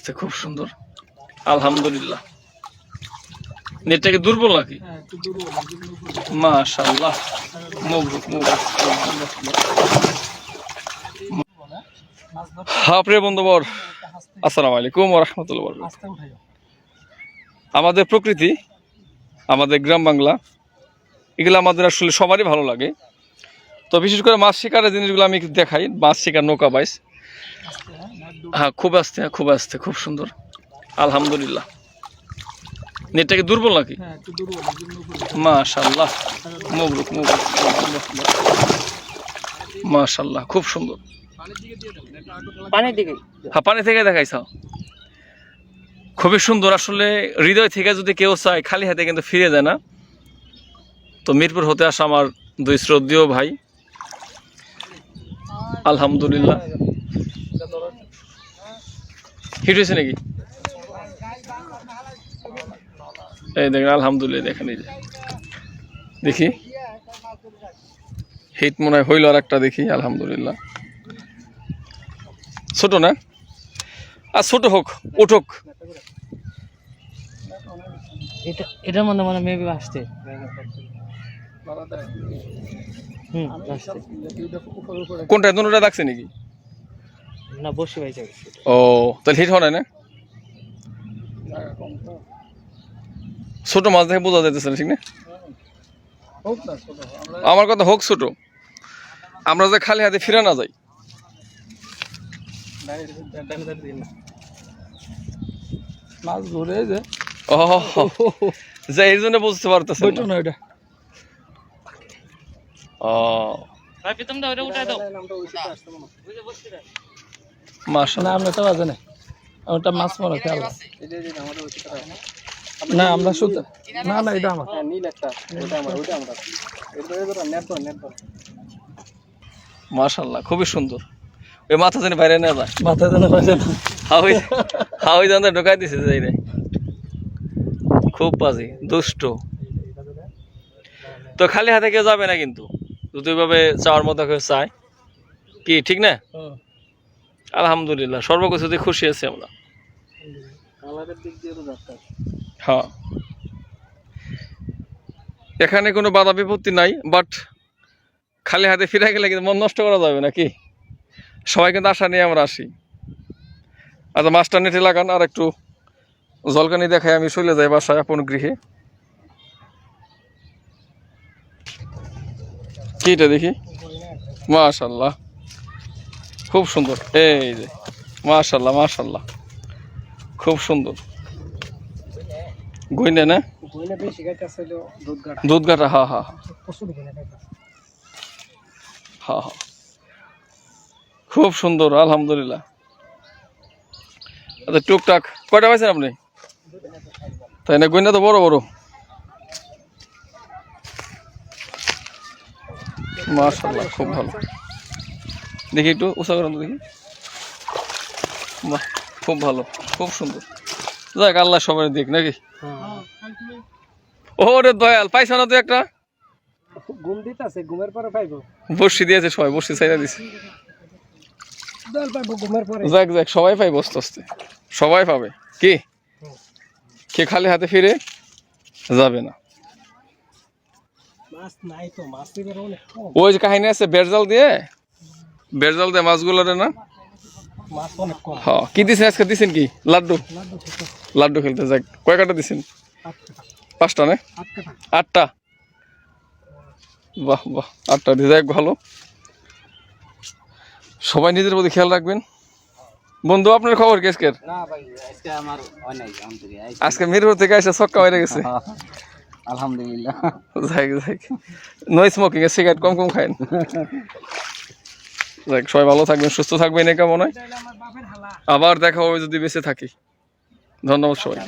আস্তে খুব সুন্দর আলহামদুলিল্লাহ। নেটটা কি দুর্বল নাকি? মাশাআল্লাহ, মবরুক মবরুক। হ্যাঁ প্রিয় বন্ধুবর, আসসালামু আলাইকুম ওয়া রাহমাতুল্লাহি ওয়া বারাকাতুহু। আমাদের প্রকৃতি, আমাদের গ্রাম বাংলা, এগুলো আমাদের আসলে সবারই ভালো লাগে। তো বিশেষ করে মাছ শিকারের জিনিসগুলো আমি দেখাই। মাছ শিকার, নৌকা বাইস, হ্যাঁ খুব আস্তে খুব আস্তে, খুব সুন্দর আলহামদুলিল্লাহ। নেটটা কি দুর্বল নাকি? মাশাআল্লাহ, মবরুক মবরুক, মাশাআল্লাহ খুব সুন্দর। হ্যাঁ পানি থেকে দেখাইছ, খুবই সুন্দর। আসলে হৃদয় থেকে যদি কেউ চায় খালি হাতে কিন্তু ফিরে যায় না। তো মিরপুর হতে আসা আমার দুই শ্রদ্ধেয় ভাই, আলহামদুলিল্লাহ। হিট হয়েছে নাকি? এই দেখেন আলহামদুলিল্লাহ, দেখেন এই যে দেখি হিট মনে হয় হইল। আর একটা দেখি আলহামদুলিল্লাহ, ছোট না, আর ছোট হোক উঠুক। এটা মনে মনে মেবি আসছে। কোনটা দুটোটা রাখছে নাকি? না বসে ভাইছে। ও তাহলে হিট হয় না। ছোট মাছ দেখে বোঝা যাইতেছে না, ঠিক না? আমার কথা হোক ছোট, আমরা যে খালি হাতে ফিরে না যাই। মাছ ধরে যে ও যে এই জন্য বুঝতে পারতেছে না এটা। ও মাশাআল্লাহ, আমরা তো বাজে না, ওটা মাছ মনে খেয়াল না। আমরা শুধু না না, এটা আমার নীল একটা, ওটা আমার, ওটা আমরা এটা নেট ধর। মাশাআল্লাহ খুবই সুন্দর। ওই মাথা যেন বাইরে না যায়, মাথা যেন বাইরে না। হাওই জানতে ঢোকাই দিছে যাই রে। খুব বাজে দুষ্ট। তো খালি হাতে কেউ যাবে না কিন্তু, যদি ওইভাবে চাওয়ার মতো কেউ চায়, কি ঠিক না? আলহামদুলিল্লাহ, সর্বকিছুতে খুশি আছি আমরা। হ্যাঁ, এখানে কোনো বাধা বিপত্তি নাই, বাট খালি হাতে ফিরে গেলে কিন্তু মন নষ্ট করা যাবে নাকি? সবাই কিন্তু আশা নিয়ে আমরা আসি। আচ্ছা মাছটা নেটে লাগান, আর একটু জলকানি দেখায় আমি চলে যাই বাসায়, আপন গৃহে। কিটা দেখি, মাশাআল্লাহ খুব সুন্দর। এই যে মাশাআল্লাহ মাশাআল্লাহ, খুব সুন্দর। গইনা না, দুধ গাটা। হ্যাঁ হ্যাঁ হ্যাঁ হ্যাঁ, খুব সুন্দর আলহামদুলিল্লাহ। আচ্ছা টুকটাক কয়টা পাইছেন আপনি? তাই না, গইনা তো বড় বড়। মাশাআল্লাহ খুব ভালো। দেখি একটু উঁচা করেন দেখি। বাহ খুব ভালো, খুব সুন্দর। যাক আল্লাহ সবাই দেখ নাকি। ওরে দয়াল, পাইছা না তুই একটা? ঘুম দিতেছে, ঘুমের পরে পাইবো। বর্ষি দিয়েছে সবাই, বর্ষি চাইনা দিছে। ঘুমের পরে যাক যাক, সবাই পাইব আস্তে আস্তে, সবাই পাবে। কি কে খালি হাতে ফিরে যাবে না। ওই যে কাহিনী আছে বেড়জাল দিয়ে মাছগুলো না। হ্যাঁ কি দিছেন আজকে? দিছেন কি লাড্ডু? লাড্ডু খেলতে। যাক কয় কাটা দিছেন? 5টা না 8টা? বাহ বাহ, 8টা দিয়ে যাক ভালো। সবাই নিজের প্রতি খেয়াল রাখবেন। বন্ধু আপনার খবর কি আজকের? আজকে মিরপুর থেকে এসে ছক্কা মেরে গেছে আলহামদুলিল্লাহ। যাক যাক, নো স্মোকিং, সিগারেট কম কম খাইন। যাক সবাই ভালো থাকবেন, সুস্থ থাকবেন, এই কামনায়। আবার দেখা হবে যদি বেঁচে থাকি। ধন্যবাদ সবাই।